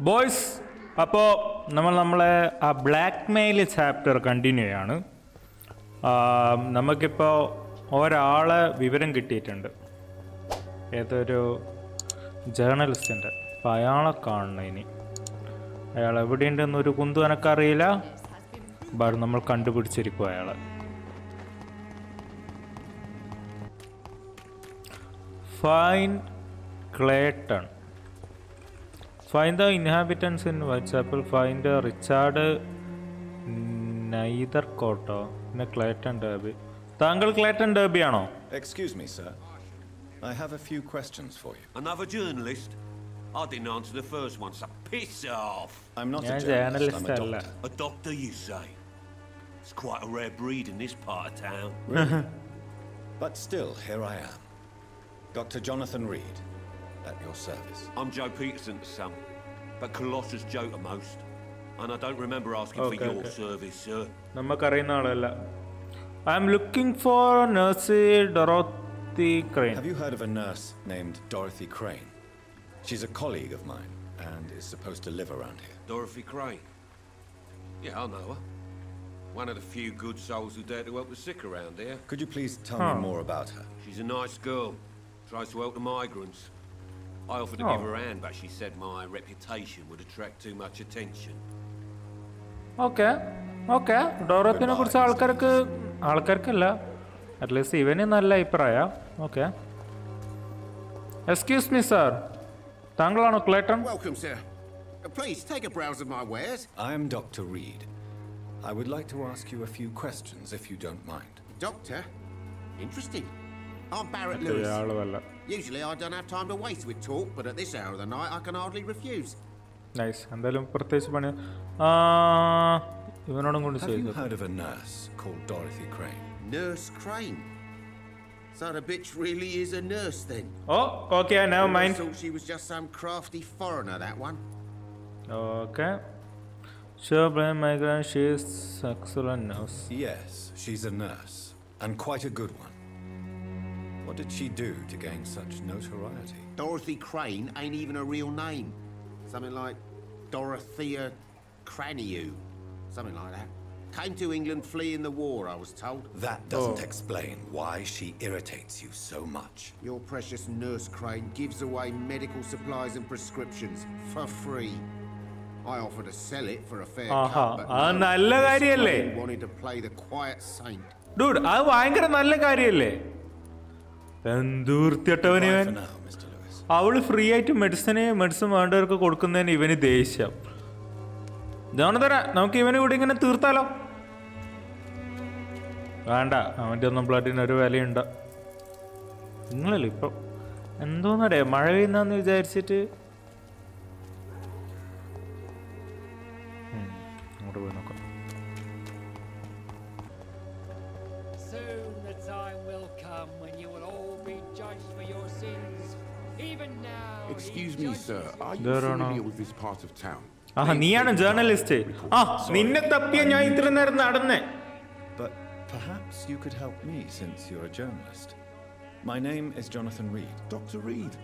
Boys, അപ്പോൾ നമ്മളെ ആ ബ്ലാക്ക്മെയിൽ ചാപ്റ്റർ കണ്ടിന്യൂ ചെയ്യാണ്. നമുക്കിപ്പോൾ ഒരാളെ വിവരം കിട്ടിയിട്ടുണ്ട്, ഏതൊരു ജേർണലിസ്റ്റിൻ്റെ. അപ്പോൾ അയാളെ കാണണം ഇനി. അയാൾ എവിടെയുണ്ടെന്നൊരു കുന്തു എനക്കറിയില്ല, ബട്ട് നമ്മൾ കണ്ടുപിടിച്ചിരിക്കും അയാളെ. Find Clayton. Find the inhabitants in Whitechapel. Find Richard Nethercourt. Clayton Derby. Tangle Clayton Derby ano? Excuse me, sir. I have a few questions for you. Another journalist? I didn't answer the first one, so piss off. I'm not a journalist, I'm a doctor. A doctor, you say? It's quite a rare breed in this part of town. Really? But still, here I am. Dr. Jonathan Reid, at your service. I'm Joe Peterson's son, but Colossus Joe to most. And I don't remember asking for your service, sir. I'm looking for nurse Dorothy Crane. Have you heard of a nurse named Dorothy Crane? She's a colleague of mine and is supposed to live around here. Dorothy Crane? Yeah, I know her. One of the few good souls who dare to help the sick around here. Could you please tell me more about her? She's a nice girl. Tries to help the migrants. I offered to give her a hand, but she said my reputation would attract too much attention. Okay. ഡോറത്തിനെ കുറിച്ച് ആൾക്കാർക്കല്ല, at least ഇവന് നല്ല അഭിപ്രായം. Okay. Excuse me sir, താങ്കളാണോ Clayton? Welcome, sir. Please take a browse of my wares. I am Dr. Reid. I would like to ask you a few questions if you don't mind. Doctor? Interesting. I'm Barrett Lewis. Usually I don't have time to waste with talk, but at this hour of the night I can hardly refuse. Nice. എന്തായാലും പ്രത്യേകിച്ച് പണി ഇവനോടും കൊണ്ട് Have you heard of a nurse called Dorothy Crane? Nurse Crane? So the bitch really is a nurse then? Oh, okay, never mind. I thought she was just some crafty foreigner, that one. Okay. Sure, blame migrant, she is excellent nurse. Yes, she's a nurse, and quite a good one. What did she do to gain such notoriety? Dorothy Crane ain't even a real name. Something like Dorothea Craniu. Something like that. Came to England fleeing the war, I was told. That doesn't explain why she irritates you so much. Your precious Nurse Crane gives away medical supplies and prescriptions for free. I offered to sell it for a fair cut, but no, wanted to play the quiet saint. Dude, അത് ഭയങ്കര നല്ല കാര്യല്ലേ? എന്തൂർത്തിട്ടവനിവൻ. അവള് free ആയിട്ട് medicine വേണ്ടവർക്ക് കൊടുക്കുന്നതിന് ഇവന് ദേഷ്യം. ജോണതര, നമുക്ക് ഇവന് കൂടി ഇങ്ങനെ തീർത്താലോ? വേണ്ട, അവൻ്റെ ഒന്നും ബ്ലഡിനൊരു വിലയുണ്ട്. നിങ്ങളല്ലേ ഇപ്പം എന്തോന്നടേ മഴ പെയ്യുന്നാന്ന് വിചാരിച്ചിട്ട് അങ്ങോട്ട് പോയി നോക്കാം. Soon the time will come when you will all be judged for your sins. Even now. Excuse me, sir. Are you familiar with this part of town? നീയാണ് ജേർണലിസ്റ്റ്. നിന്നെ തപ്പിയ ഞാൻ ഇത്ര നേരം നടന്നേ. But perhaps you could help me since you're a journalist. My name is Jonathan Reid. Dr. Reid,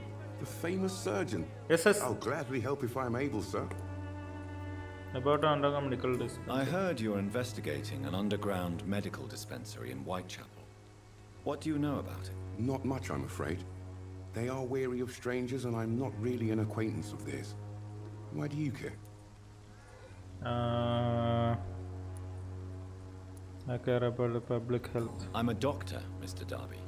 the famous surgeon. Yes. I'll gladly help if I'm able, sir. About underground medical dispensary. I heard you're investigating an underground medical dispensary in Whitechapel. What do you know about it? Not much, I'm afraid. They are wary of strangers, and I'm not really an acquaintance of theirs. Why do you care? I care about the public health. I'm a doctor, Mr. Darby.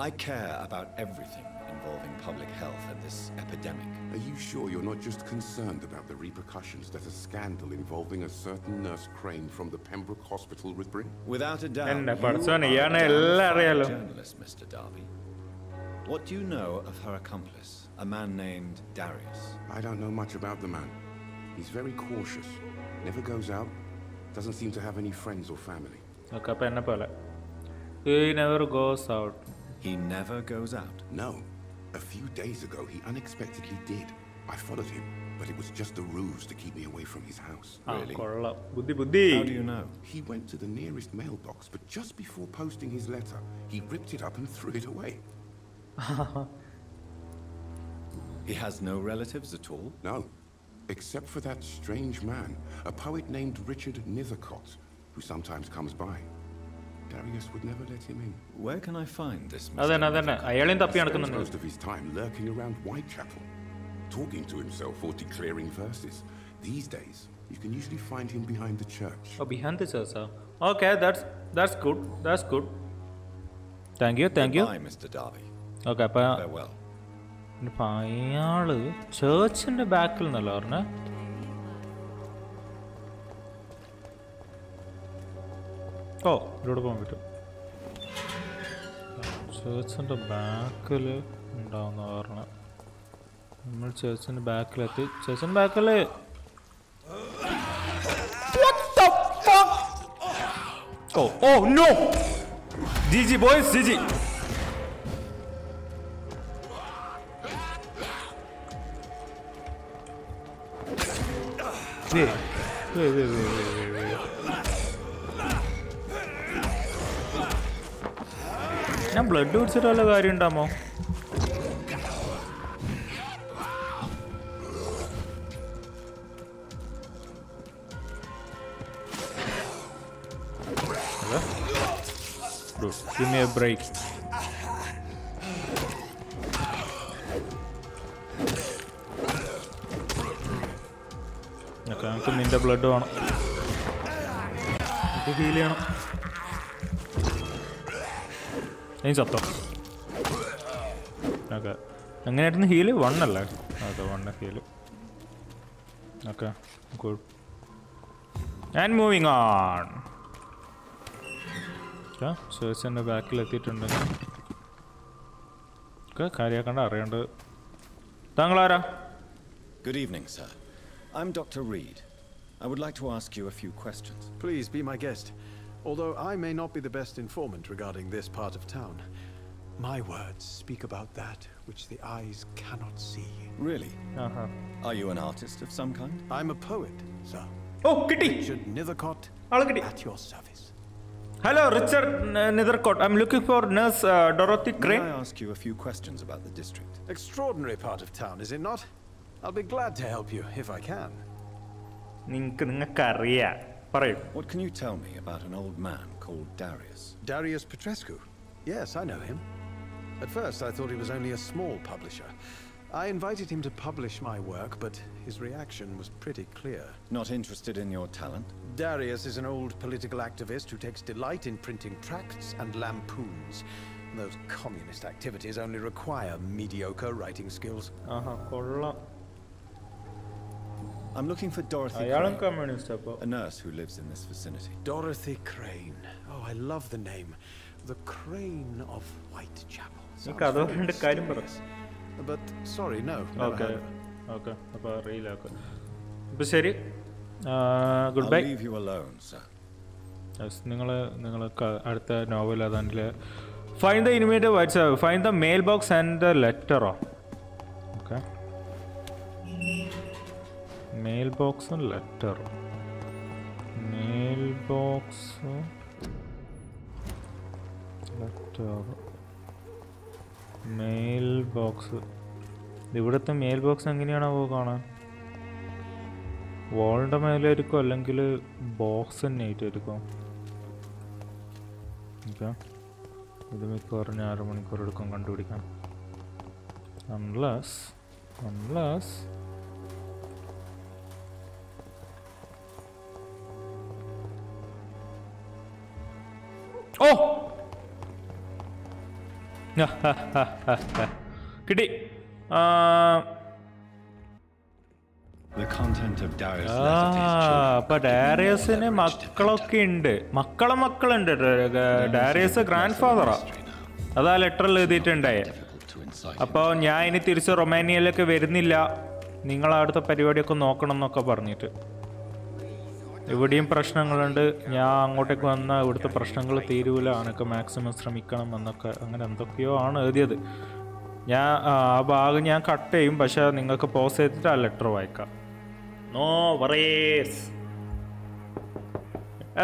I care about everything involving public health and this epidemic. Are you sure you're not just concerned about the repercussions that a scandal involving a certain Nurse Crane from the Pembroke Hospital would bring? Without a doubt, you are a journalist, Mr. Darby. What do you know of her accomplice, a man named Darius? I don't know much about the man. He's very cautious, never goes out, doesn't seem to have any friends or family. He never goes out. He never goes out? No. A few days ago, he unexpectedly did. I followed him, but it was just a ruse to keep me away from his house. Really? Buddhi. How do you know? He went to the nearest mailbox, but just before posting his letter, he ripped it up and threw it away. He has no relatives at all? No. Except for that strange man, a poet named Richard Nethercott, who sometimes comes by. Darius would never let him in. Where can I find this? He spends most of his time lurking around Whitechapel, talking to himself or declaring verses. These days, you can usually find him behind the church. Oh, behind the church, huh? Okay, that's good. That's good. Thank you. Goodbye, Mr. Darby. Okay, farewell. Church in the back. Oh, church in the back. Church in the back. Church in the back. What the fuck? Oh no! GG boys, GG. Wait. ഞാൻ blood കുടിച്ചിട്ട് വല്ല കാര്യം ഉണ്ടാമോ? Give me a break. Okay, I'm coming the blood on. Heal it. Okay. I'm going to heal one. Okay, one heal. Okay, good. And moving on. Search in the back. Okay, Good evening, sir. I'm Dr. Reid. I would like to ask you a few questions. Please be my guest. Although I may not be the best informant regarding this part of town, my words speak about that which the eyes cannot see. Really? Are you an artist of some kind? I'm a poet, sir. Oh, Kitty! Richard Nethercott, at your service. Hello, Richard Nethercott. I'm looking for Nurse Dorothy Crane. May I ask you a few questions about the district? Extraordinary part of town, is it not? I'll be glad to help you if I can. What can you tell me about an old man called Darius? Darius Petrescu? Yes, I know him. At first, I thought he was only a small publisher. I invited him to publish my work, but his reaction was pretty clear. Not interested in your talent? Darius is an old political activist who takes delight in printing tracts and lampoons. Those communist activities only require mediocre writing skills. I'm looking for Dorothy Crane, a nurse who lives in this vicinity. Dorothy Crane. Oh, I love the name. The Crane of Whitechapel. But sorry, no. Okay. Goodbye. I'll leave you alone, sir. Yes, find the innovator WhatsApp. Find the mailbox and the letter. Okay. Mailbox and letter. Mailbox. Letter. Mailbox. ഇവിടുത്തെ mail box എങ്ങനെയാണ് കാണാൻ? വാളിൻ്റെ മേലായിരിക്കും അല്ലെങ്കിൽ box തന്നെ ആയിട്ടായിരിക്കും. Okay, ഇത് മിക്കവാറും 6 മണിക്കൂർ എടുക്കും കണ്ടുപിടിക്കാൻ. Unless oh! കിട്ടി. The content of Darius' letter takes children. അപ്പൊ ഡാരിയസിന് മക്കളൊക്കെ ഉണ്ട്, മക്കളുണ്ട്. ഡാരിയസ് ഗ്രാൻഡ് ഫാദറാ, അതാ ലെറ്ററിൽ എഴുതിയിട്ടുണ്ടേ. അപ്പോൾ ഞാൻ ഇനി തിരിച്ച് റൊമാനിയയിലേക്ക് വരുന്നില്ല, നിങ്ങളവിടുത്തെ പരിപാടിയൊക്കെ നോക്കണം എന്നൊക്കെ പറഞ്ഞിട്ട്. ഇവിടെയും പ്രശ്നങ്ങളുണ്ട്, ഞാൻ അങ്ങോട്ടേക്ക് വന്നാൽ ഇവിടുത്തെ പ്രശ്നങ്ങൾ തീരൂല, അനക്ക് മാക്സിമം ശ്രമിക്കണം എന്നൊക്കെ, അങ്ങനെ എന്തൊക്കെയോ ആണ് എഴുതിയത്. ഞാൻ ആ ഭാഗം ഞാൻ കട്ട് ചെയ്യും, പക്ഷെ നിങ്ങൾക്ക് പോസ് ചെയ്തിട്ട് ആ ലെറ്റർ വായിക്കാം. No worries.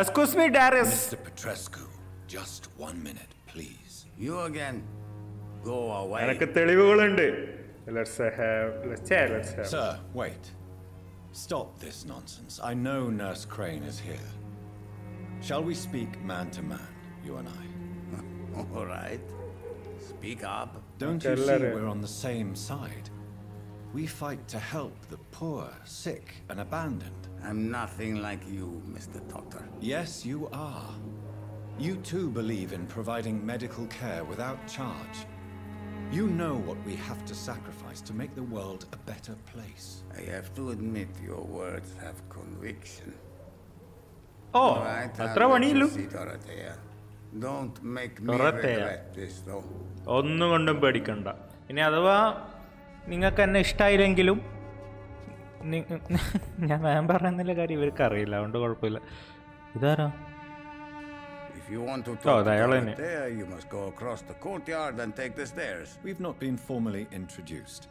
Excuse me, Darius. Mr. Petrescu, just 1 minute, please. You again. Go away. എനിക്ക് തെളിവുകളുണ്ട്. Let's have. Sir, wait. Stop this nonsense. I know Nurse Crane is here. Shall we speak man to man, you and I? All right. Speak up. Don't you see we're on the same side? We fight to help the poor, sick, and abandoned. I'm nothing like you, Mr. Doctor. Yes, you are. You too believe in providing medical care without charge. You know what we have to sacrifice to make the world a better place. I have to admit your words have conviction. Oh, I'll let you see Dorothea. Don't make me regret this, though. ഒന്നും കൊണ്ടും പേടിക്കണ്ട. ഇനി അഥവാ നിങ്ങൾക്ക് എന്നെ ഇഷ്ടമായില്ലെങ്കിലും ഞാൻ vampire എന്നുള്ള കാര്യം ഇവർക്ക് അറിയില്ല, അതുകൊണ്ട് കുഴപ്പമില്ല. ഇതാരാ? If you want to talk to Dorothea, you must go across the courtyard and take the stairs. We've not been formally introduced.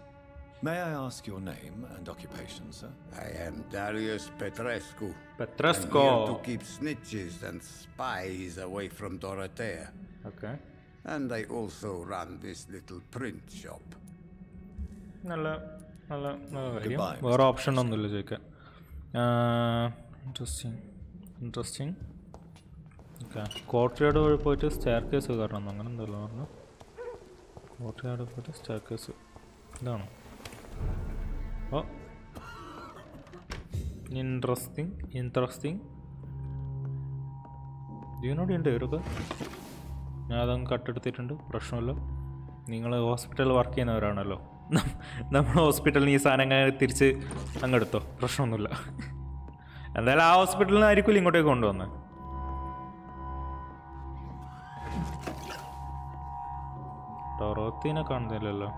May I ask your name and occupation, sir? I am Darius Petrescu. Petrescu. I'm here to keep snitches and spies away from Dorothea. Okay. And I also run this little print shop. നല്ല കാര്യം. വേറെ option ഒന്നുമില്ല ചോദിക്കാൻ. Interesting. Okay, courtyard വഴി പോയിട്ട് stair case കയറണം, അങ്ങനെ എന്തല്ലോ പറഞ്ഞു. കോർട്ട്യാർഡ് പോയിട്ട് സ്റ്റെയർ കേസ് ഇതാണോ? ഓ, ഇൻട്രസ്റ്റിംഗ്. ഇതിനോട് ഉണ്ട് ഇവരൊക്കെ. ഞാൻ അതങ്ങ് കട്ടെടുത്തിട്ടുണ്ട്, പ്രശ്നമില്ല. നിങ്ങൾ ഹോസ്പിറ്റലിൽ വർക്ക് ചെയ്യുന്നവരാണല്ലോ, നമ്മൾ ഹോസ്പിറ്റലിൽ ഈ സാധനങ്ങൾ തിരിച്ച് അങ്ങെടുത്തോ, പ്രശ്നമൊന്നുമില്ല. എന്തായാലും ആ ഹോസ്പിറ്റലിൽ നിന്നായിരിക്കും ഇങ്ങോട്ടേക്ക് കൊണ്ടുവന്നത്. ഡൊറോത്തിനെ കാണുന്നില്ലല്ലോ.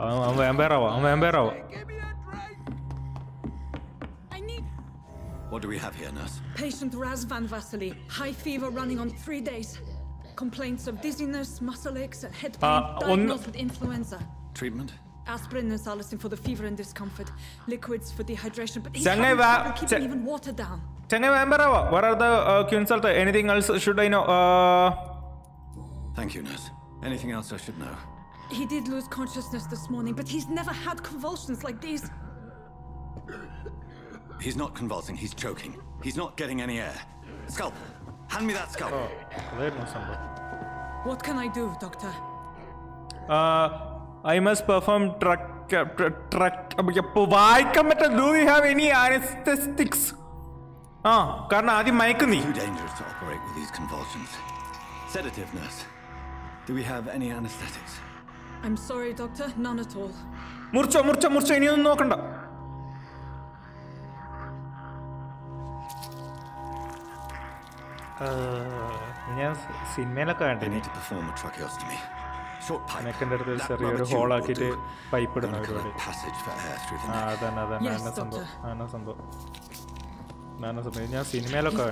അവൻ വാമ്പയറാവാ. What do we have here, nurse? Patient Razvan Vasily. High fever running on 3 days. Complaints of dizziness, muscle aches, and head pain. Diagnosed with influenza. Treatment? Aspirin and salicin for the fever and discomfort. Liquids for dehydration. But keeping even water down. What are the consults? Anything else should I know? Thank you, nurse. Anything else I should know? He did lose consciousness this morning, but he's never had convulsions like these. He's not convulsing, he's choking. He's not getting any air. Scalpel! Hand me that scalpel! What can I do, doctor? I must perform Do we have any anesthetics? കാരണം ആദ്യം മയക്കുന്നു. Too dangerous to operate with these convulsions. Sedative, nurse. Do we have any anesthetics? I'm sorry, doctor. None at all. മുറിച്ചോ ഇനിയൊന്നും നോക്കണ്ട. ഞാൻ സിനിമയിലൊക്കെ കണ്ടിന് നെക്കിൻ്റെ അടുത്ത് ചെറിയൊരു ഹോളാക്കിയിട്ട് pipe ഇടുന്ന പരിപാടി. അതന്നെ സംഭവം. ഞാൻ സിനിമയിലൊക്കെ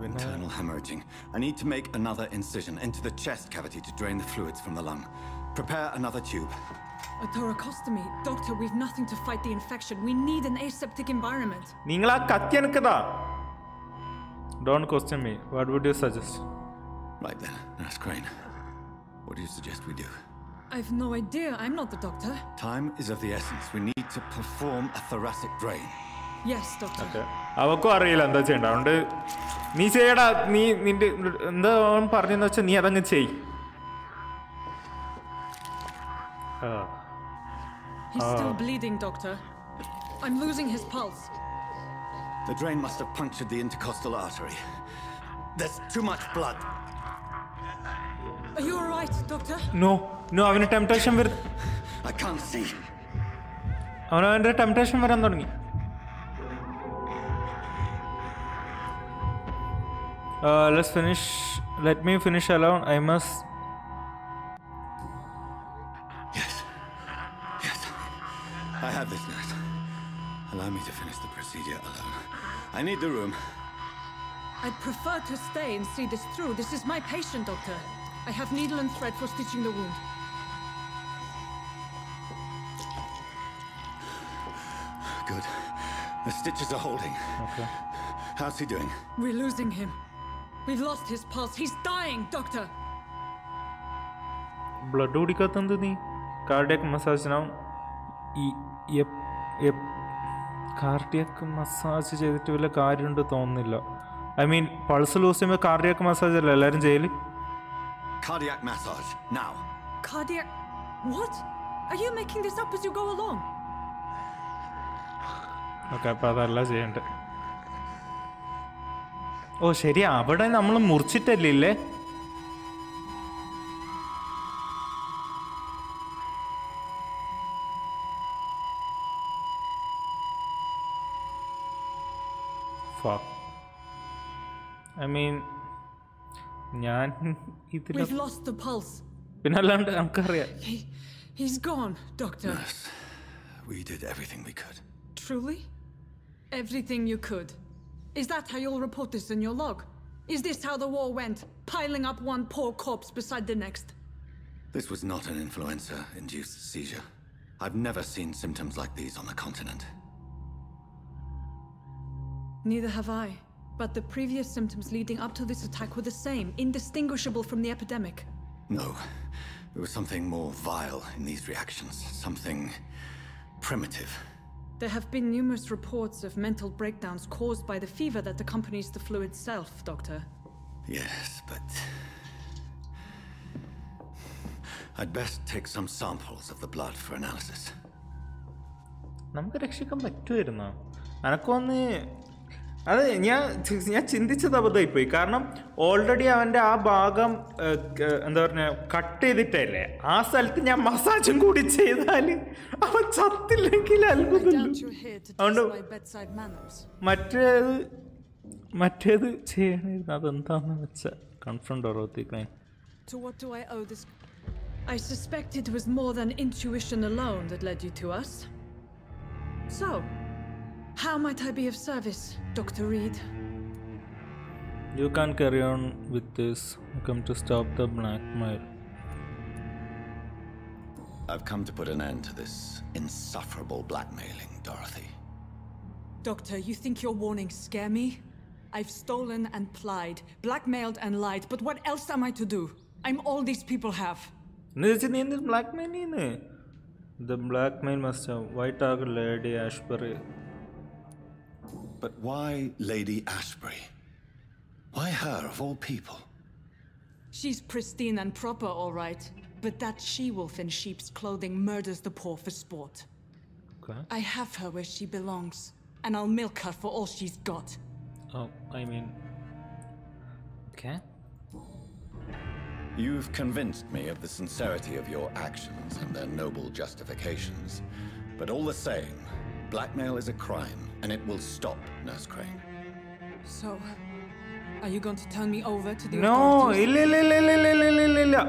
Internal hemorrhaging. I need to make another incision into the chest cavity to drain the fluids from the lung. Prepare another tube. A thoracostomy. Doctor, we've nothing to fight the infection. We need an aseptic environment. നിങ്ങൾ ആ കത്തി എനിക്കതാ. Don't question me. What would you suggest? Right then, Nurse Crane. What do you suggest we do? I've no idea. I'm not the doctor. Time is of the essence. We need to perform a thoracic drain. Yes, doctor. Okay. അവക്കും അറിയില്ല എന്താ ചെയ്യണ്ട. അതുകൊണ്ട് നീ ചെയ്യടാ. നിന്റെ എന്താ അവൻ പറഞ്ഞെന്ന് വെച്ചാൽ നീ അതങ്ങ് ചെയ്. He's still bleeding, doctor. I'm losing his pulse. The drain must have punctured the intercostal artery. There's too much blood. Are you all right, doctor? No, അവന് ടെംപ്ടേഷൻ വരും. I can't see. അവൻ്റെ ടെംപ്ടേഷൻ വരാൻ തുടങ്ങി. Let's finish. Let me finish alone. I must. Yes. I have this, nurse. Allow me to finish the procedure alone. I need the room. I'd prefer to stay and see this through. This is my patient, doctor. I have needle and thread for stitching the wound. Good. The stitches are holding. Okay. How's he doing? We're losing him. We've lost his pulse. He's dying, doctor. Blood കുടിക്കാത്തത് നീ? Cardiac മസാജിനാവും cardiac massage ചെയ്തിട്ട് വല്ല കാര്യമുണ്ട് തോന്നുന്നില്ല. I mean pulse lose ചെയ്യുമ്പോൾ cardiac massage അല്ല എല്ലാവരും ചെയ്യല്? Cardiac massage, now. Cardiac... What? Are you making this up as you go along? Okay, അപ്പോൾ അതല്ല ചെയ്യണ്ടേ. ഓ ശരി, അവിടെ നമ്മൾ മുറിച്ചിട്ടല്ലേ ഇല്ലേ? I mean, ഞാൻ ഇതിൽ We've lost the pulse. പിന്നെ അല്ലാണ്ട് നമുക്കറിയാം. He's gone, Doctor. Nurse, we did everything we could. Truly? Everything you could? Is that how you'll report this in your log? Is this how the war went? Piling up one poor corpse beside the next? This was not an influenza-induced seizure. I've never seen symptoms like these on the continent. Neither have I. But the previous symptoms leading up to this attack were the same, indistinguishable from the epidemic. No. There was something more vile in these reactions. Something primitive. There have been numerous reports of mental breakdowns caused by the fever that accompanies the flu itself, Doctor. Yes, but... I'd best take some samples of the blood for analysis. നമുക്ക് രക്ഷിക്കാൻ പറ്റുമായിരുന്നോ? അനക്കൊന്ന് അത് ഞാൻ ചിന്തിച്ചത് അബദ്ധമായിപ്പോയി. കാരണം already അവൻ്റെ ആ ഭാഗം എന്താ പറയുക കട്ട് ചെയ്തിട്ടല്ലേ, ആ സ്ഥലത്ത് ഞാൻ മസാജും കൂടി ചെയ്താൽ അവൻ ചത്തില്ലെങ്കിൽ അത്ഭുതമില്ല. അതുകൊണ്ട് മറ്റേത് ചെയ്യണമായിരുന്നു. അതെന്താന്ന് വെച്ചാൽ confront ഓർത്തിക്കണേ. I suspect it was more than intuition alone that led you to us. So, how might I be of service, Dr. Reid? You can't carry on with this. I come to stop the blackmail. I've come to put an end to this insufferable blackmailing, Dorothy. Doctor, you think your warnings scare me? I've stolen and plied, blackmailed and lied, but what else am I to do? I'm all these people have. The blackmail must have white target Lady Ashbury. But why Lady Ashbury? Why her of all people? She's pristine and proper, all right. But that she-wolf in sheep's clothing murders the poor for sport. Okay. I have her where she belongs, and I'll milk her for all she's got. Oh, I mean... Okay. You've convinced me of the sincerity of your actions and their noble justifications. But all the same, blackmail is a crime, and it will stop, Nurse Crane. So, are you going to turn me over to the authorities? No,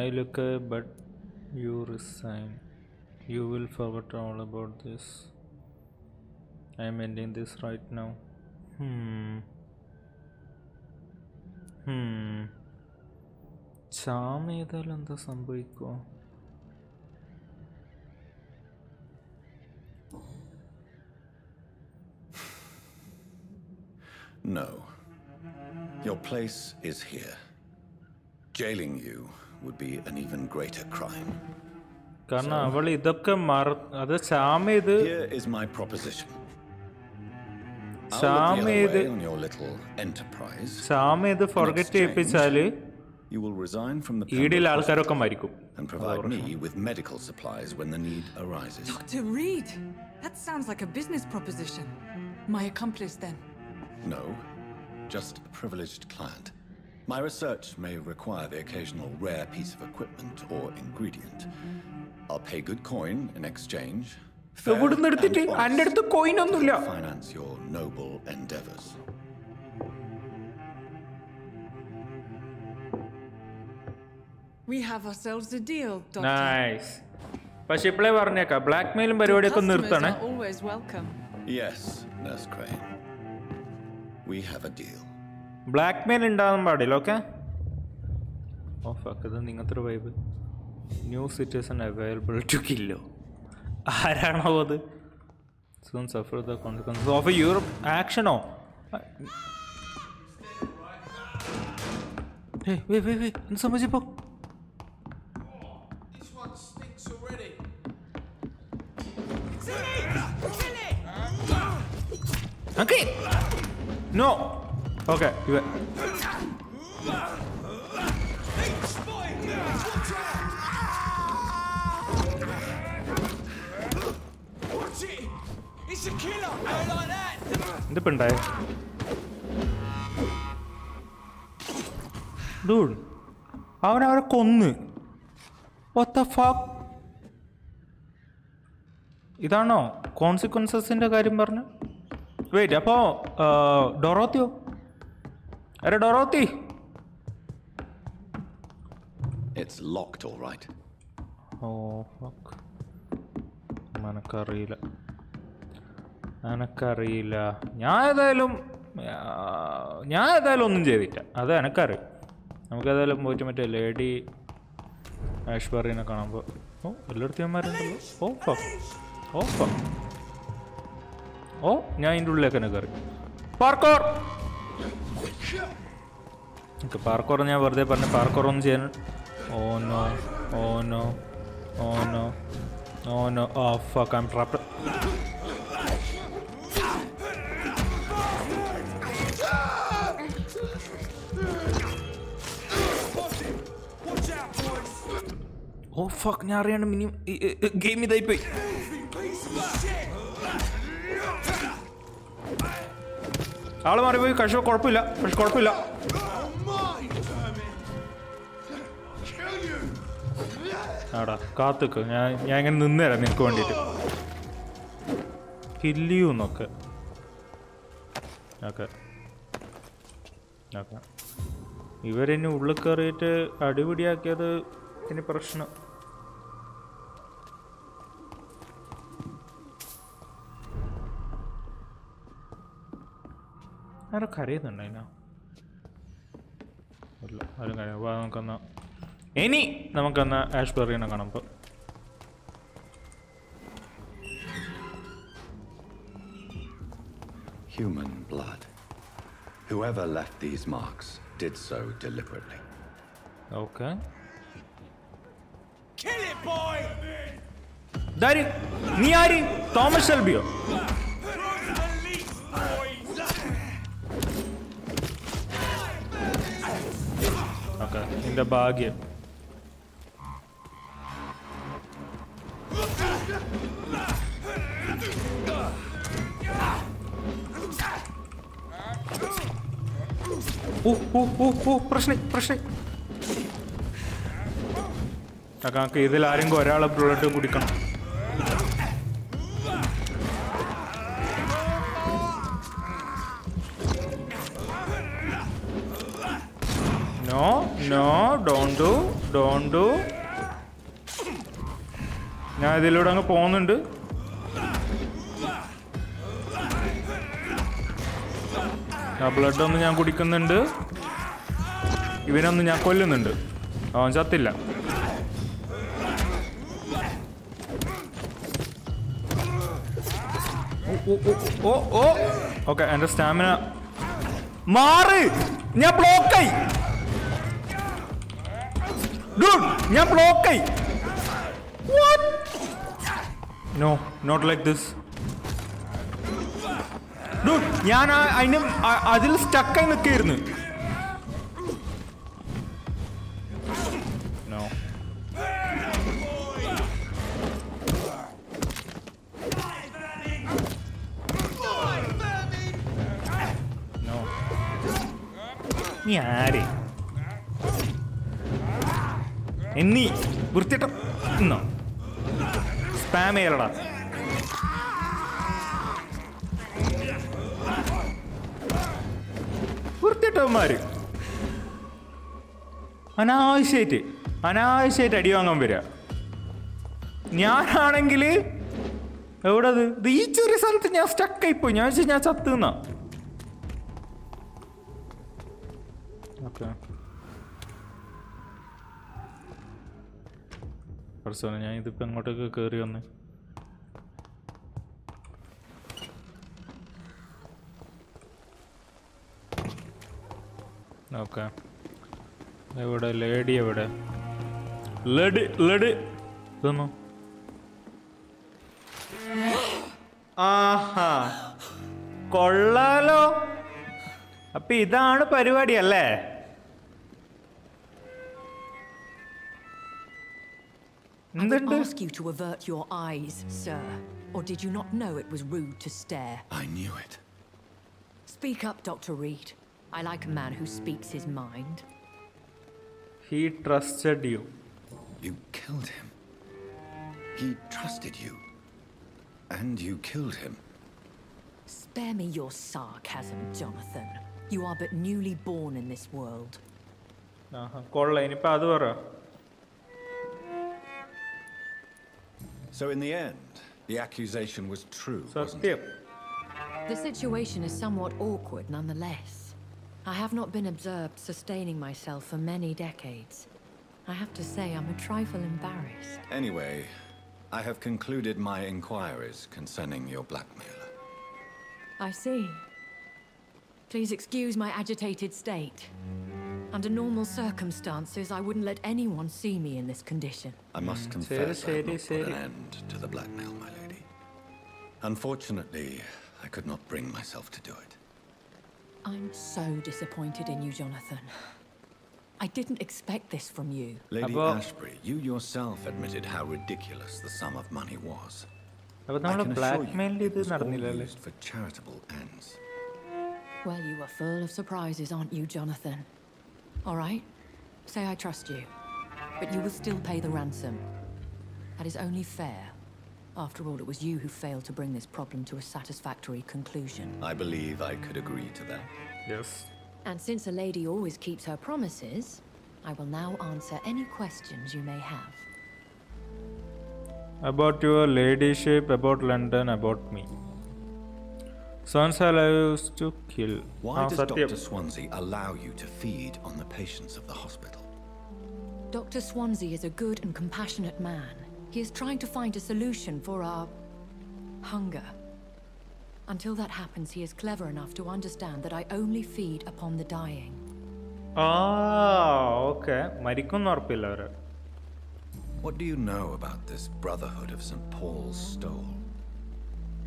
I look but you resign. You will forget all about this. I am ending this right now. Charm ചെയ്താൽ എന്താ സംഭവിക്കോ? No. Your place is here. Jailing you would be an even greater crime. കാരണം അവൾ ഇതൊക്കെ അത് charm ചെയ്ത് Here is my proposition. Charm ചെയ്ത് forget ചെയ്യിപ്പിച്ചാല് ഈടിൽ ആൾക്കാരൊക്കെ മരിക്കും. And provide me with medical supplies when the need arises. Dr. Reid, that sounds like a business proposition. My accomplice, then? No, just a privileged client. My research may require the occasional rare piece of equipment or ingredient. I'll pay good coin in exchange. Finance your noble endeavors. We have ourselves a deal, Doctor. Nice. പക്ഷെ ഇപ്പോഴേ പറഞ്ഞേക്കാം, ബ്ലാക്ക്മെയിലും പരിപാടിയൊക്കെ നിർത്തണേ. Always welcome. Yes, Nurse Crane. We have a deal. Blackmail ഉണ്ടാകാൻ പാടില്ല, okay? Oh fuck, ഇത് നിങ്ങത്തെ ഒരു vibe. New citizen available to കില്ലോ. ആരാണോ അത്? Soon suffer the consequences of your action. Hey, wait. എന്ത് സംഭവിച്ചപ്പോ? Okay. No. Okay. It's a killer. I like that. എന്തിപ്പണ്ടായ? Dude. അവരെ കൊന്ന്. What the fuck? ഇതാണോ കോൺസിക്വൻസസിന്റെ കാര്യം പറഞ്ഞു? വെയിറ്റ്, അപ്പോ ഡൊറോത്തിയോ? അരെ Dorothy. It's locked, all right. Oh fuck. എനക്കറിയില്ല. ഞാൻ ഏതായാലും ഒന്നും ചെയ്തില്ല. അത് എനക്കറിയാം. നമുക്കേതായാലും പോയിട്ട് മറ്റേ ലേഡി ആഷ്ബറിനെ കാണുമ്പോൾ എല്ലായിടത്തും അമ്മമാരുണ്ടല്ലോ. ഞാൻ ഇതിൻ്റെ ഉള്ളിലേക്ക് തന്നെ കയറി. പാർക്കോർ ഞാൻ വെറുതെ പറഞ്ഞു. പാർക്കോർ ഒന്നും ചെയ്യാൻ. Oh no. Oh fuck, I'm trapped. Oh fuck, ഞാൻ അറിയാണ്ട് മിനി ഗെയിം ഇതായി പോയി. ആള് മാറിപ്പോയി. പക്ഷെ കുഴപ്പമില്ല. ആടാ കാത്തുക്ക്. ഞാൻ ഇങ്ങനെ നിന്നുതരാം നിനക്ക് വേണ്ടിയിട്ട്. കില്ലിയൂന്നൊക്കെ. ഓക്കെ ഇവരെന്നെ ഉള്ളിൽ കയറിയിട്ട് അടിപിടിയാക്കിയത് ഇനി പ്രശ്നം. ആരൊക്കെ അറിയുന്നുണ്ടോ? ഇല്ല, ആരും കാര്യം. നമുക്കെന്നാ ആഷ്ബറിനെ കാണുമ്പോൾ Human blood. Whoever left these marks did so deliberately. Okay. Kill it, boy! Dari, നീ ആര്? തോമസ് ഷെൽബിയോ? ഓക്കെ, നിന്റെ ഭാഗ്യം. പ്രശ്നം. കാക്ക ഇതിൽ ആരെങ്കിലും ഒരാളെ ബ്ലഡ് കുടിക്കണം. No, don't do. ഞാൻ ഇതിലൂടെ അങ്ങ് പോകുന്നുണ്ട്. ആ ബ്ലഡൊന്ന് ഞാൻ കുടിക്കുന്നുണ്ട്. ഇവനൊന്ന് ഞാൻ കൊല്ലുന്നുണ്ട്. അവൻ ചത്തില്ല. ഓക്കെ, എൻ്റെ സ്റ്റാമിന മാറി. ഞാൻ ബ്ലോക്കായി. No, not like this. Dude, ഞാൻ അതിൽ സ്റ്റക്കായി നിൽക്കായിരുന്നു. No. നീ ആരെ എന്നീ വൃത്തിയിട്ടോ സ്പാം ചെയ്യലടാ. വൃത്തിയിട്ടവന്മാര് അനാവശ്യമായിട്ട് അടി വാങ്ങാൻ വരിക. ഞാനാണെങ്കിൽ എവിടത് ഈ ചെറിയ സ്ഥലത്ത് ഞാൻ സ്റ്റക്കായിപ്പോയി. ഞാൻ വെച്ചാൽ ഞാൻ ചത്തുന്ന. ഓക്കെ, പ്രശ്നം. ഞാൻ ഇതിപ്പോൾ എങ്ങോട്ടൊക്കെ കയറി വന്ന് Okay. Eവിടെ lady eവിടെ? Lady. Come on. Aha. Kollalo. Appi idana parivadi alle. I would ask you to avert your eyes, sir. Or did you not know it was rude to stare? I knew it. Speak up, Dr. Reid. I like a man who speaks his mind. He trusted you. You killed him. He trusted you. And you killed him. Spare me your sarcasm, Jonathan. You are but newly born in this world. Kolla inippa adu para. So in the end, the accusation was true, wasn't it? The situation is somewhat awkward nonetheless. I have not been observed sustaining myself for many decades. I have to say I'm a trifle embarrassed. Anyway, I have concluded my inquiries concerning your blackmailer. I see. Please excuse my agitated state. Under normal circumstances, I wouldn't let anyone see me in this condition. I must confess I have not put an end to the blackmail, my lady. Unfortunately, I could not bring myself to do it. I'm so disappointed in you, Jonathan. I didn't expect this from you. Lady Ashbury, you yourself admitted how ridiculous the sum of money was. I can assure you it was all used for charitable ends. Well, you are full of surprises, aren't you, Jonathan? All right, say I trust you, but you will still pay the ransom. That is only fair. After all, it was you who failed to bring this problem to a satisfactory conclusion. I believe I could agree to that. Yes. And since a lady always keeps her promises, I will now answer any questions you may have. About your ladyship, about London, about me. Swansea used to kill. Why does Dr. Swansea allow you to feed on the patients of the hospital? Dr. Swansea is a good and compassionate man. He is trying to find a solution for our hunger. Until that happens, he is clever enough to understand that I only feed upon the dying. Okay. Marikkunnorpilla. What do you know about this Brotherhood of St. Paul's Stole?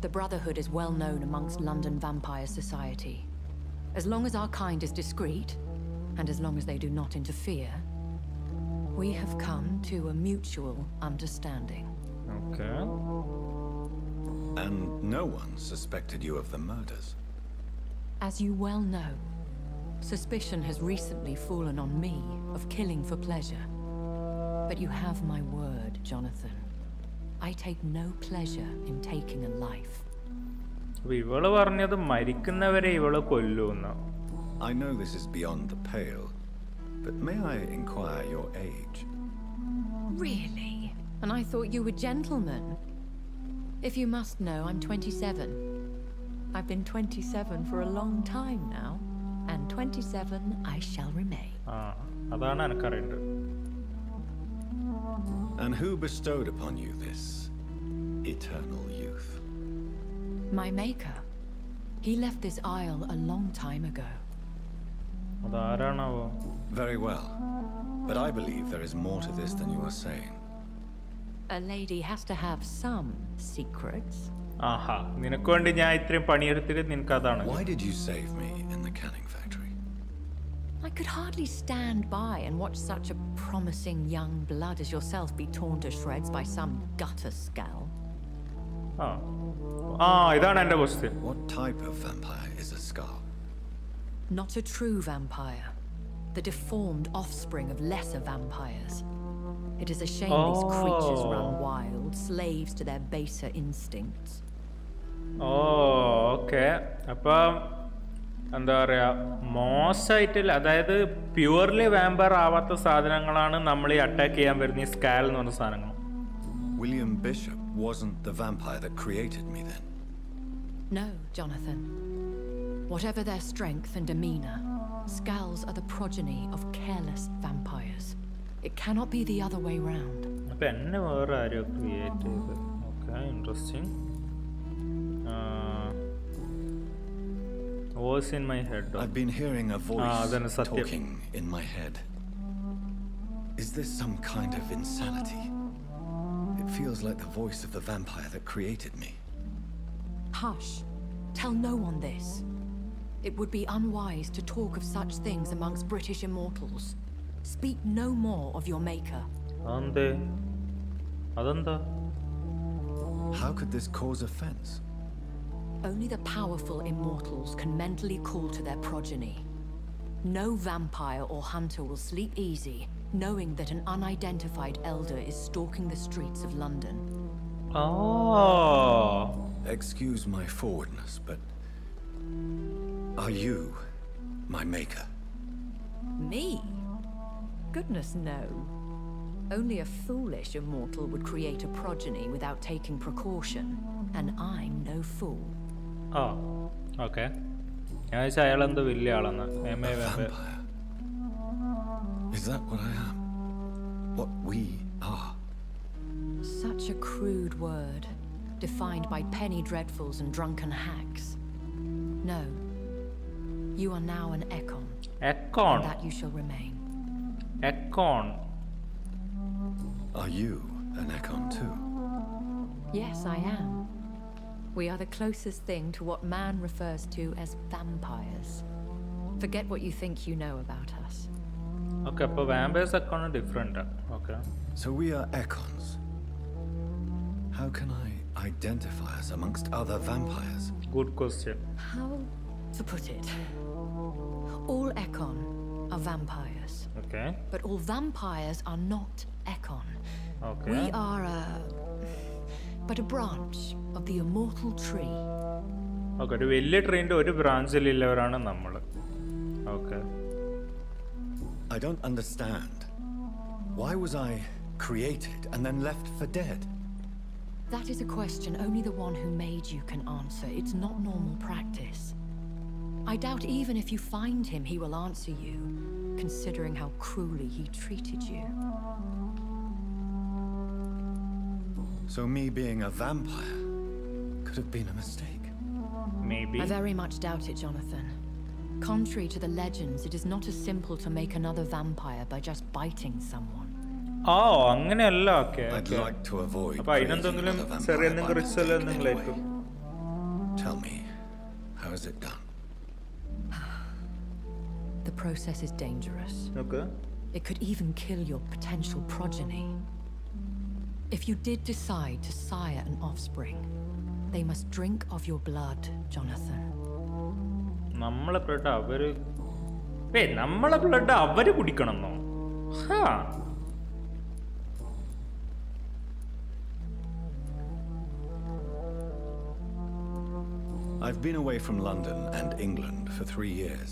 The Brotherhood is well known amongst London vampire society. As long as our kind is discreet, and as long as they do not interfere, we have come to a mutual understanding. Okay. And no one suspected you of the murders? As you well know, suspicion has recently fallen on me of killing for pleasure. But you have my word, Jonathan. I take no pleasure in taking a life. I know this is beyond the pale, but may I inquire your age? Really? And I thought you were gentlemen. If you must know, I'm 27. I've been 27 for a long time now, and 27 I shall remain. And who bestowed upon you this eternal youth? My maker. He left this isle a long time ago. Very well. But I believe there is more to this than you are saying. A lady has to have some secrets. Why did you save me in the canning factory? I could hardly stand by and watch such a promising young blood as yourself be torn to shreds by some gutter scowl. What type of vampire is a skull? Not a true vampire. The deformed offspring of lesser vampires. It is a shame these creatures run wild, slaves to their baser instincts. Okay. എന്താ പറയുക മോശമായിട്ടില്ല അതായത് purely vampire ആവാത്ത സാധനങ്ങളാണ് നമ്മൾ ഈ attack ചെയ്യാൻ വരുന്ന ഈ സ്കാൽ എന്ന് പറഞ്ഞ സാധനങ്ങൾ. William Bishop wasn't the vampire that created me then? No, Jonathan. Whatever their strength and demeanor, scals are the progeny of careless vampires. It cannot be the other way round. അപ്പൊ എന്നെ വേറെ ആരോ create ചെയ്ത്. Okay, interesting. Voice in my head. I've been hearing a voice talking in my head. Is this some kind of insanity? It feels like the voice of the vampire that created me. Hush. Tell no one this. It would be unwise to talk of such things amongst British immortals. Speak no more of your maker. How could this cause offense? Only the powerful immortals can mentally call to their progeny. No vampire or hunter will sleep easy, knowing that an unidentified elder is stalking the streets of London. Oh. Excuse my forwardness, but are you my maker? Me? Goodness, no. Only a foolish immortal would create a progeny without taking precaution, and I'm no fool. Oh, okay. Vampire. Is that what I am? What we are? Such a crude word, defined by penny dreadfuls and drunken hacks. No. You are now an Ekon. Ekon. And that you shall remain. Ekon. Are you an Ekon too? Yes, I am. We are the closest thing to what man refers to as vampires. Forget what you think you know about us. Okay, but vampires are kind of different. Okay. So we are Ekons. How can I identify us amongst other vampires? Good question. How to put it? All Ekon are vampires. Okay. But all vampires are not Ekon. Okay. We are but a branch of the immortal tree. Okay, the വലിയ ട്രെയിൻ്റെ ഒരു ബ്രാഞ്ചിലുള്ളവരാണ് നമ്മൾ. Okay. I don't understand. Why was I created and then left for dead? That is a question only the one who made you can answer. It's not normal practice. I doubt even if you find him, he will answer you, considering how cruelly he treated you. So me being a vampire could have been a mistake. Maybe. I very much doubt it, Jonathan. Contrary to the legends, it is not as simple to make another vampire by just biting someone. Oh, അങ്ങനെയല്ല. Okay. I'd like to avoid. അപ്പോൾ അതിനെന്തെങ്കിലും ചെറിയ എന്തെങ്കിലും റിസൽ എന്തെങ്കിലും. Tell me, how is it done? The process is dangerous. Okay. It could even kill your potential progeny. If you did decide to sire an offspring, they must drink of your blood, Jonathan. നമ്മളെ blood അവര് നമ്മളെ blood അവര് കുടിക്കണമെന്നോ? I've been away from London and England for 3 years.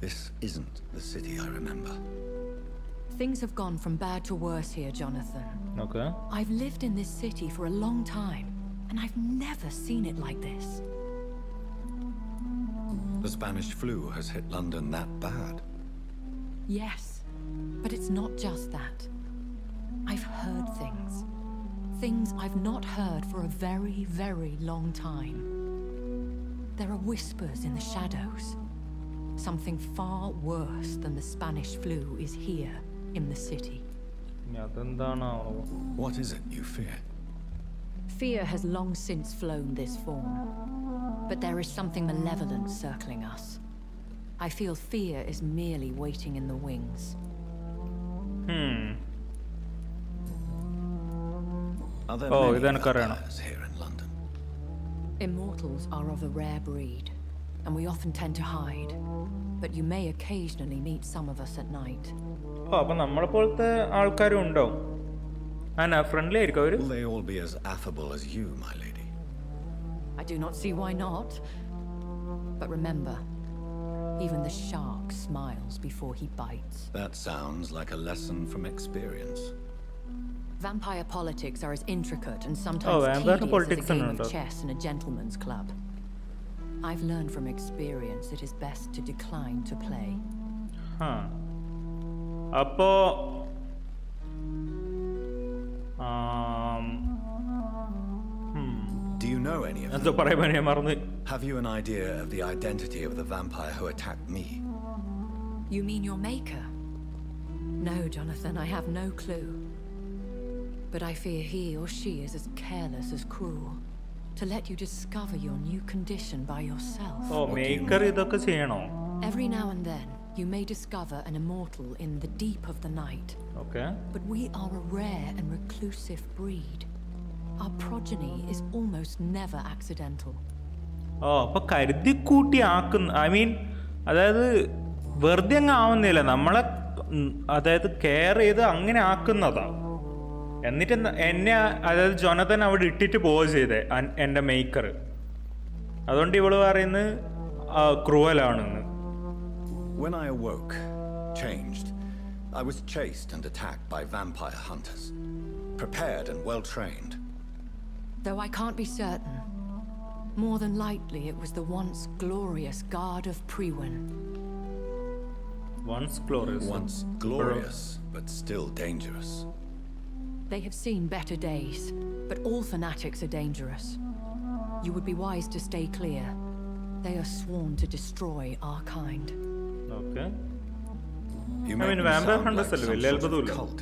This isn't the city I remember. Things have gone from bad to worse here, Jonathan. Okay. I've lived in this city for a long time, and I've never seen it like this. The Spanish flu has hit London that bad. Yes, but it's not just that. I've heard things. Things I've not heard for a very, very long time. There are whispers in the shadows. Something far worse than the Spanish flu is here in the city. What is it you fear? Fear has long since flown this form. But there is something malevolent circling us. I feel fear is merely waiting in the wings. Are there many vampires here in London? Immortals are of a rare breed, and we often tend to hide. But you may occasionally meet some of us at night. അപ്പോൾ നമ്മളെ പോലത്തെ ആൾക്കാരും ഉണ്ടോ? Friendly ആയിരിക്കും അവര്? Will they all be as affable as you, my lady? I do not see why not. But remember, even the shark smiles before he bites. That sounds like a lesson from experience. Vampire politics are as intricate and sometimes tedious as a game of chess in a gentleman's club. I've learned from experience it is best to decline to play. അപ്പോ Do you know any of them? Have you an idea of the identity of the vampire who attacked me? You mean your maker? No, Jonathan, I have no clue. But I fear he or she is as careless as cruel. To let you discover your new condition by yourself. Oh, maker idokka cheyano. Every now and then, you may discover an immortal in the deep of the night. Okay. But we are a rare and reclusive breed. Our progeny is almost never accidental. Oh, appo karudi kooti aakunna. I mean, adayathu verde anga avunnilla. Nammale adayathu care ചെയ്ത് അങ്ങനെ ആക്കുന്നതാ. എന്നിട്ട് എന്നെ അതായത് Jonathan അവിടെ ഇട്ടിട്ട് പോവുക ചെയ്തേ എൻ്റെ മേക്കർ. അതുകൊണ്ട് ഇവള് പറയുന്നത് ക്രൂവലാണെന്ന്. When I awoke, changed, I was chased and attacked by vampire hunters, prepared and well trained. Though I can't be certain, more than likely it was the once glorious Guard of Priwen. Once glorious, but still dangerous. They have seen better days, but all fanatics are dangerous. You would be wise to stay clear. They are sworn to destroy our kind. Okay. You mean vampire hunters like cult?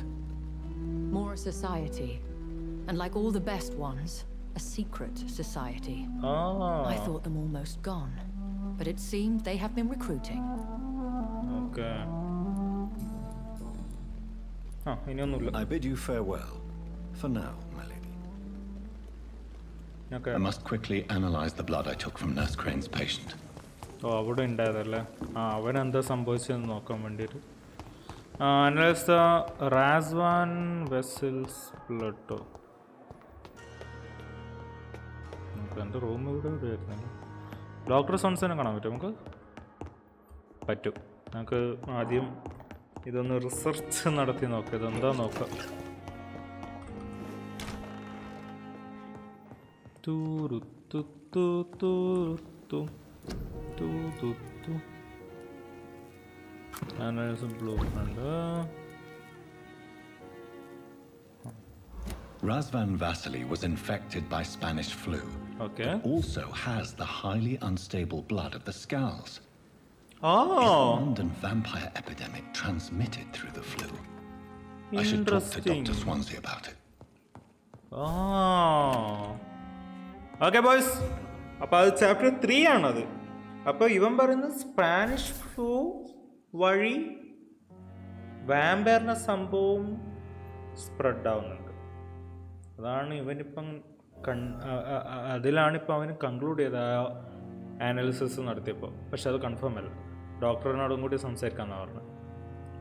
More a society, and like all the best ones, a secret society. I thought them almost gone, but it seemed they have been recruiting. Okay. I bid you farewell, for now, my lady. Okay. I must quickly analyze the blood I took from Nurse Crane's patient. Oh, അവിടെ ഉണ്ടായതല്ലേ. അവൻ എന്താ സംഭവിച്ചതെന്ന് നോക്കാൻ വേണ്ടിയിട്ട്. Analyze the Razvan vessel's blood. നമുക്ക് എൻ്റെ room ഇവിടെ ആയിരുന്നു. ഡോക്ടർ സോൺസിനെ കാണാൻ പറ്റും നമുക്ക്? പറ്റും. നമുക്ക് ആദ്യം ഇതൊന്ന് റിസർച്ച് നടത്തി നോക്കാം. ഇതെന്താ നോക്കാം. Razvan Vasily was infected by Spanish flu. Okay. But also has the highly unstable blood of the Skulls. Oh. Is the London vampire epidemic transmitted through the flu? I should talk to Dr. Swansea about it. Oh. Okay, boys. അപ്പോൾ അത് chapter 3 ആണത്. അപ്പോൾ ഇവൻ പറയുന്നത് Spanish flu വഴി വാമ്പയറിൻ്റെ സംഭവം spread ആവുന്നുണ്ട്. അതാണ് ഇവനിപ്പം അതിലാണിപ്പോൾ അവന് കൺക്ലൂഡ് ചെയ്ത അനാലിസിസ് നടത്തിയപ്പോൾ. പക്ഷെ അത് കൺഫേം അല്ല. ഡോക്ടറിനോടും കൂടി സംസാരിക്കാമെന്നാണ് പറഞ്ഞത്.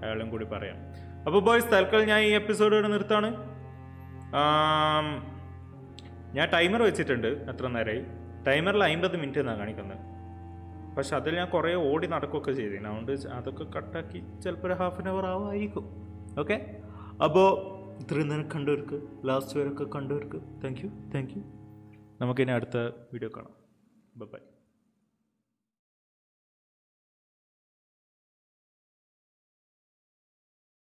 അയാളും കൂടി പറയാം. അപ്പോൾ ബോയ്സ്, തൽക്കാലം ഞാൻ ഈ എപ്പിസോഡ് ഇവിടെ നിർത്താണ്. ഞാൻ ടൈമർ വെച്ചിട്ടുണ്ട്. എത്ര നേരമായി? ടൈമറിൽ 50 മിനിറ്റ് എന്നാണ് കാണിക്കുന്നത്. പക്ഷെ അതിൽ ഞാൻ കുറേ ഓടി നടക്കുകയൊക്കെ ചെയ്തിരുന്നു. അതുകൊണ്ട് അതൊക്കെ കട്ടാക്കി ചിലപ്പോൾ ഒരു ഹാഫ് ആൻ അവർ ആവുമായിരിക്കും. ഓക്കെ, അപ്പോൾ ഇത്രയും നേരം കണ്ടവർക്ക്, ലാസ്റ്റ് വരെയൊക്കെ കണ്ടവർക്ക് താങ്ക് യു. നമുക്കിനി അടുത്ത വീഡിയോ കാണാം. ബൈ.